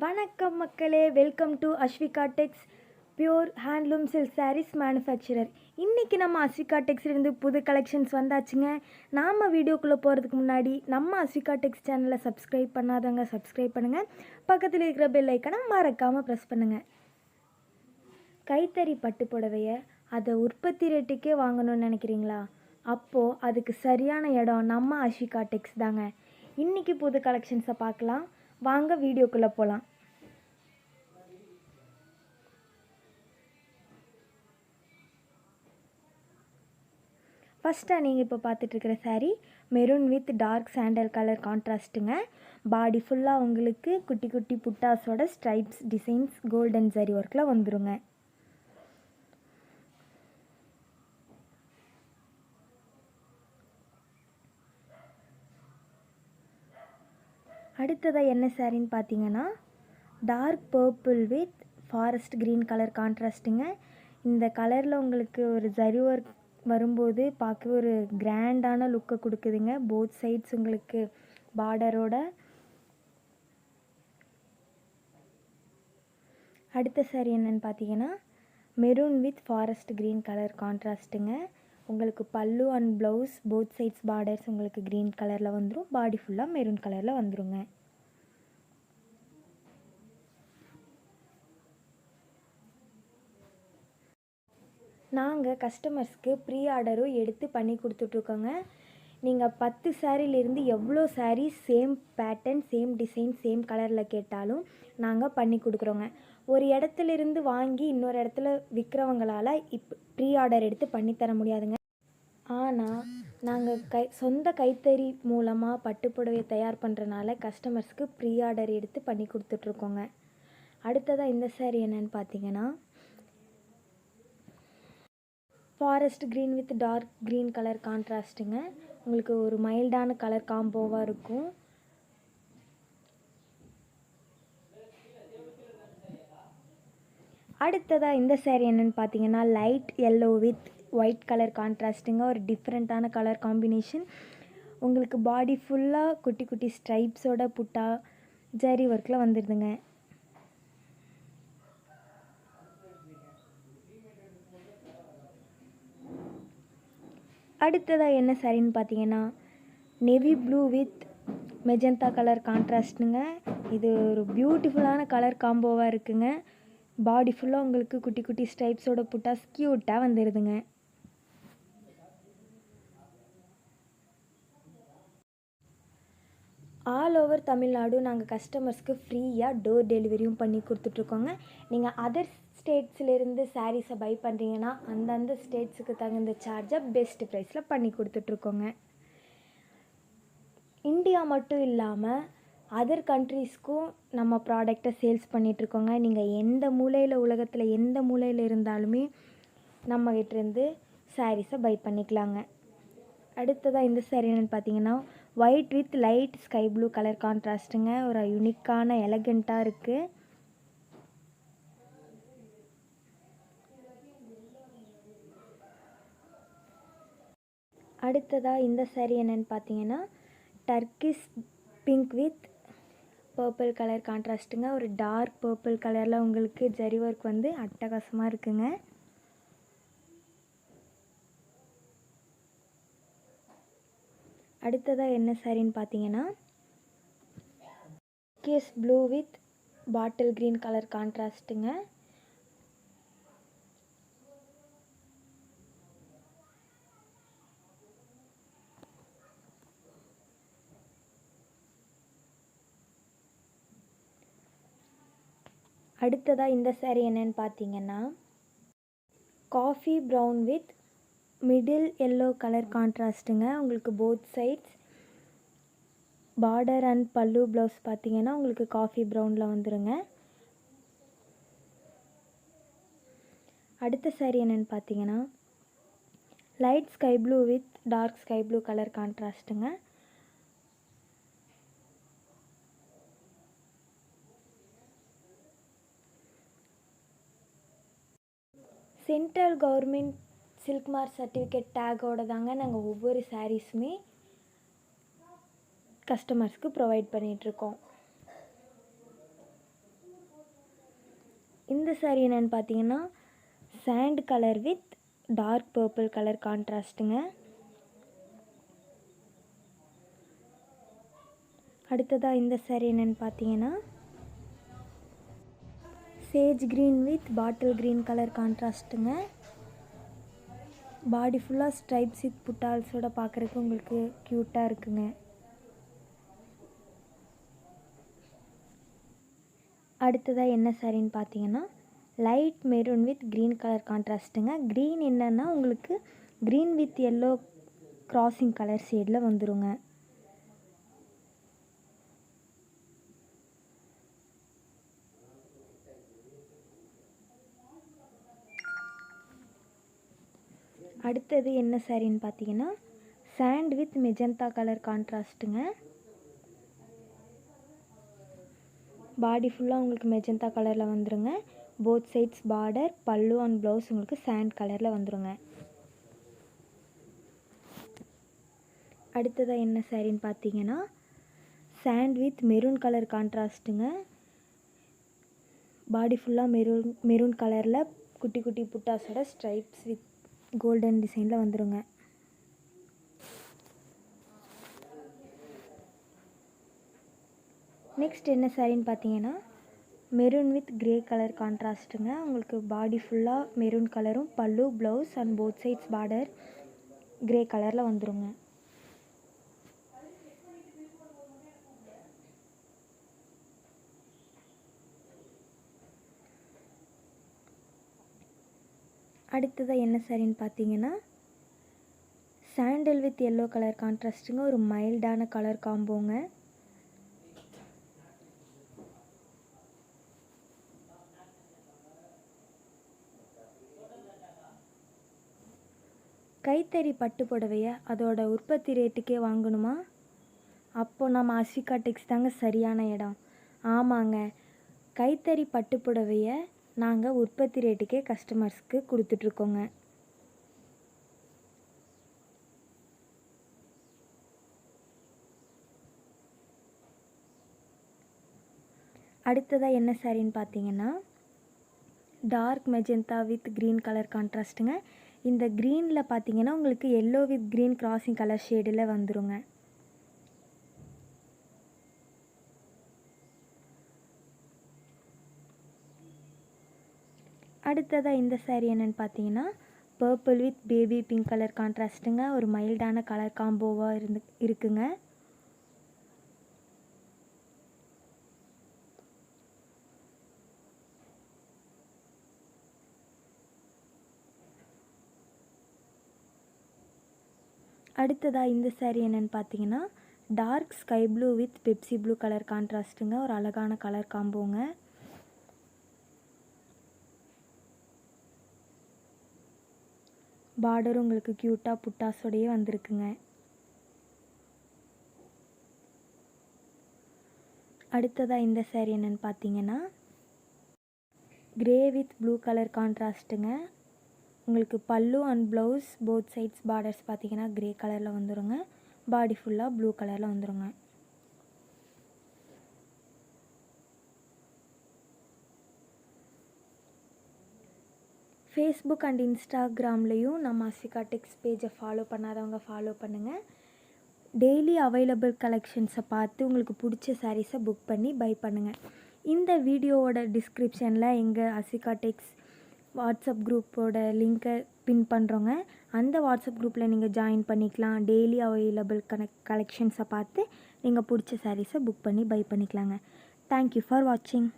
வணக்கம் மக்களே, welcome to Aswika tex pure handloom silk sarees manufacturer. இன்றைக்கி நம்ம அஸ்விகா டெக்ஸ்லேருந்து புது கலெக்ஷன்ஸ் வந்தாச்சுங்க. நாம் வீடியோக்குள்ளே போகிறதுக்கு முன்னாடி நம்ம அஸ்விகா டெக்ஸ் சேனலை சப்ஸ்கிரைப் பண்ணாதவங்க சப்ஸ்கிரைப் பண்ணுங்கள். பக்கத்தில் இருக்கிற பெல் ஐக்கனை மறக்காமல் ப்ரெஸ் பண்ணுங்கள். கைத்தறி பட்டு புடவையை அதை உற்பத்தி ரேட்டுக்கே வாங்கணும்னு நினைக்கிறீங்களா? அப்போது அதுக்கு சரியான இடம் நம்ம அஸ்விகா டெக்ஸ் தாங்க. இன்றைக்கி புது கலெக்ஷன்ஸை பார்க்கலாம். வாங்க வீடியோக்குள்ளே போகலாம். ஃபஸ்ட்டாக நீங்கள் இப்போ பார்த்துட்ருக்கிற sari maroon with dark sandal colour கான்ட்ராஸ்ட்டுங்க. பாடி ஃபுல்லாக உங்களுக்கு குட்டி குட்டி புட்டாஸோட ஸ்ட்ரைப்ஸ் டிசைன்ஸ் கோல்டன் ஜரி ஒர்க்கில் வந்துருங்க. அடுத்ததாக என்ன சாரின்னு பார்த்தீங்கன்னா dark purple with forest green colour கான்ட்ராஸ்ட்டுங்க. இந்த கலரில் உங்களுக்கு ஒரு ஜரி ஒர்க் வரும்போது பார்க்க ஒரு கிராண்டான லுக்கை கொடுக்குதுங்க. போத் சைட்ஸ் உங்களுக்கு பார்டரோட. அடுத்த சாரி என்னென்னு பார்த்தீங்கன்னா maroon with forest green colour கான்ட்ராஸ்ட்டுங்க. உங்களுக்கு பல்லு and blouse both sides borders உங்களுக்கு க்ரீன் கலரில் வந்துடும். பாடி ஃபுல்லாக மெரூன் கலரில் வந்துருங்க. நாங்கள் கஸ்டமர்ஸ்க்கு ப்ரீ ஆர்டரும் எடுத்து பண்ணி கொடுத்துட்ருக்கோங்க. நீங்கள் 10 சாரியிலேருந்து எவ்வளோ sari same pattern same design same கலரில் கேட்டாலும் நாங்கள் பண்ணி கொடுக்குறோங்க. ஒரு இடத்துலேருந்து வாங்கி இன்னொரு இடத்துல விற்கிறவங்களால ப்ரீ ஆர்டர் எடுத்து பண்ணித்தர முடியாதுங்க. ஆனால் நாங்கள் சொந்த கைத்தறி மூலமாக பட்டுப்புடவை தயார் பண்ணுறனால கஸ்டமர்ஸ்க்கு ப்ரீ ஆர்டர் எடுத்து பண்ணி கொடுத்துட்ருக்கோங்க. அடுத்ததாக இந்த சாரீ என்னென்னு பார்த்தீங்கன்னா forest green with dark green colour கான்ட்ராஸ்ட்டுங்க. உங்களுக்கு ஒரு மைல்டான கலர் காம்போவாக இருக்கும். அடுத்ததாக இந்த சாரீ என்னென்னு பார்த்தீங்கன்னா light yellow with white colour கான்ட்ராஸ்ட்டுங்க. ஒரு டிஃப்ரெண்ட்டான கலர் காம்பினேஷன். உங்களுக்கு பாடி ஃபுல்லாக குட்டி குட்டி ஸ்ட்ரைப்ஸோட புட்டா ஜரி ஒர்க்கில் வந்துடுதுங்க. அடுத்ததாக என்ன சாரின்னு பார்த்தீங்கன்னா navy blue with magenta colour கான்ட்ராஸ்ட்டுங்க. இது ஒரு பியூட்டிஃபுல்லான கலர் காம்போவாக இருக்குங்க. பாடி ஃபுல்லாக உங்களுக்கு குட்டி குட்டி ஸ்ட்ரைப்ஸோட புட்டாஸ் க்யூட்டாக வந்துடுதுங்க. ஆல் ஓவர் தமிழ்நாடு நாங்கள் கஸ்டமர்ஸ்க்கு ஃப்ரீயாக டோர் டெலிவரியும் பண்ணி கொடுத்துட்ருக்கோங்க. நீங்கள் அதர் ஸ்டேட்ஸ்லேருந்து சாரீஸை பை பண்ணுறீங்கன்னா அந்தந்த ஸ்டேட்ஸுக்கு தகுந்த சார்ஜை பெஸ்ட் ப்ரைஸில் பண்ணி கொடுத்துட்ருக்கோங்க. இந்தியா மட்டும் இல்லாமல் அதர் கண்ட்ரீஸ்க்கும் நம்ம ப்ராடக்டை சேல்ஸ் பண்ணிகிட்ருக்கோங்க. நீங்கள் எந்த மூலையில் உலகத்தில் எந்த மூலையில் இருந்தாலுமே நம்மகிட்டேருந்து சாரீஸை பை பண்ணிக்கலாங்க. அடுத்ததாக இந்த சாரீ என்னென்னு பார்த்தீங்கன்னா white with light sky blue colour கான்ட்ராஸ்ட்டுங்க. ஒரு யூனிக்கான எலகண்ட்டாக இருக்குது. அடுத்ததாக இந்த சாரீ என்னென்னு பார்த்தீங்கன்னா Turkish pink with purple colour கான்ட்ராஸ்ட்டுங்க. ஒரு டார்க் பர்பிள் கலரில் உங்களுக்கு ஜரி ஒர்க் வந்து அட்டகாசமாக இருக்குங்க. அடுத்ததாக என்ன சாரின்னு பார்த்தீங்கன்னா Turkish blue with bottle green colour கான்ட்ராஸ்ட்டுங்க. அடுத்ததாக இந்த சாரீ என்னென்னு பார்த்தீங்கன்னா coffee brown with middle yellow colour கான்ட்ராஸ்ட்டுங்க. உங்களுக்கு both sides border and pallu blouse பார்த்தீங்கன்னா உங்களுக்கு காஃபி ப்ரௌனில் வந்துடுங்க. அடுத்த சாரீ என்னென்னு பார்த்தீங்கன்னா light sky blue with dark sky blue colour கான்ட்ராஸ்ட்டுங்க. Central government silk mark certificate டேக்கோட தாங்க நாங்கள் ஒவ்வொரு சாரீஸுமே கஸ்டமர்ஸ்க்கு ப்ரொவைட் பண்ணிகிட்ருக்கோம். இந்த சாரீ என்னென்னு பார்த்தீங்கன்னா sand colour with dark purple colour கான்ட்ராஸ்ட்டுங்க. அடுத்ததாக இந்த சாரீ என்னென்னு பார்த்தீங்கன்னா sage green with bottle green colour கான்ட்ராஸ்ட்டுங்க. பாடி ஃபுல்லாக ஸ்ட்ரைப்ஸ் வித் புட்டால்ஸோட பார்க்குறதுக்கு உங்களுக்கு க்யூட்டாக இருக்குங்க. அடுத்ததாக என்ன சாரின்னு பார்த்தீங்கன்னா light maroon with green colour கான்ட்ராஸ்ட்டுங்க. க்ரீன் என்னென்னா உங்களுக்கு green with yellow crossing colour ஷேடில் வந்துருங்க. அடுத்தது என்ன சாரின்னு பார்த்தீங்கன்னா சாண்ட் வித் மெஜந்தா கலர் கான்ட்ராஸ்ட்டுங்க. பாடி ஃபுல்லாக உங்களுக்கு மெஜந்தா கலரில் வந்துருங்க. Both sides border, pallu and blouse உங்களுக்கு சாண்ட் கலரில் வந்துருங்க. அடுத்ததாக என்ன சாரின்னு பார்த்தீங்கன்னா சாண்ட் வித் மெரூன் கலர் கான்ட்ராஸ்ட்டுங்க. பாடி ஃபுல்லாக மெரூன் கலரில் குட்டி குட்டி புட்டாஸோட ஸ்ட்ரைப்ஸ் வித் கோல்டன் டிசைனில் வந்துருங்க. நெக்ஸ்ட் என்ன சாரின்னு பார்த்தீங்கன்னா மெரூன் வித் கிரே கலர் கான்ட்ராஸ்ட்டுங்க. உங்களுக்கு பாடி ஃபுல்லாக மெரூன் கலரும் பல்லு, blouse and both sides border grey கலரில் வந்துருங்க. அடுத்ததாக என்ன சாரின்னு பார்த்தீங்கன்னா சாண்டல் வித் எல்லோ கலர் கான்ட்ராஸ்ட்டுங்க. ஒரு மைல்டான கலர் காம்போங்க. கைத்தறி பட்டு புடவையை அதோட உற்பத்தி ரேட்டுக்கே வாங்கணுமா? அப்போது நம்ம அஸ்விகா டெக்ஸ் தாங்க சரியான இடம். ஆமாங்க, கைத்தறி பட்டு புடவையை நாங்கள் உற்பத்தி ரேட்டுக்கே கஸ்டமர்ஸ்க்கு கொடுத்துட்ருக்கோங்க. அடுத்ததாக என்ன சாரின்னு பார்த்தீங்கன்னா dark magenta with green colour கான்ட்ராஸ்ட்டுங்க. இந்த க்ரீனில் பார்த்தீங்கன்னா உங்களுக்கு yellow with green crossing colour ஷேடில் வந்துருங்க. அடுத்ததாக இந்த சாரீ என்னென்னு பார்த்தீங்கன்னா purple with baby pink colour கான்ட்ராஸ்ட்டுங்க. ஒரு மைல்டான கலர் காம்போவாக இருக்குங்க. அடுத்ததாக இந்த சாரீ என்னென்னு பார்த்தீங்கன்னா dark sky blue with Pepsi blue colour கான்ட்ராஸ்ட்டுங்க. ஒரு அழகான கலர் காம்போங்க. பார்டரும் உங்களுக்கு க்யூட்டாக புட்டாஸோடையே வந்திருக்குங்க. அடுத்ததாக இந்த சாரீ என்னென்னு பார்த்தீங்கன்னா கிரே வித் ப்ளூ கலர் கான்ட்ராஸ்ட்டுங்க. உங்களுக்கு பல்லு and blouse both sides borders பார்த்தீங்கன்னா கிரே கலரில் வந்துருங்க. பாடி ஃபுல்லாக ப்ளூ கலரில் வந்துருங்க. ஃபேஸ்புக் அண்ட் இன்ஸ்டாகிராம்லேயும் நம்ம அஸ்விகா டெக்ஸ் பேஜை ஃபாலோ பண்ணாதவங்க ஃபாலோ பண்ணுங்கள். டெய்லி அவைலபிள் கலெக்ஷன்ஸை பார்த்து உங்களுக்கு பிடிச்ச சாரீஸை புக் பண்ணி பை பண்ணுங்கள். இந்த வீடியோவோட டிஸ்கிரிப்ஷனில் எங்கள் அஸ்விகா டெக்ஸ் வாட்ஸ்அப் குரூப்போட லிங்க்கை பின் பண்ணுறோங்க. அந்த வாட்ஸ்அப் குரூப்பில் நீங்கள் ஜாயின் பண்ணிக்கலாம். டெய்லி அவைலபிள் கலெக்ஷன்ஸை பார்த்து நீங்கள் பிடிச்ச சாரீஸை புக் பண்ணி பை பண்ணிக்கலாங்க. தேங்க்யூ ஃபார் வாட்சிங்.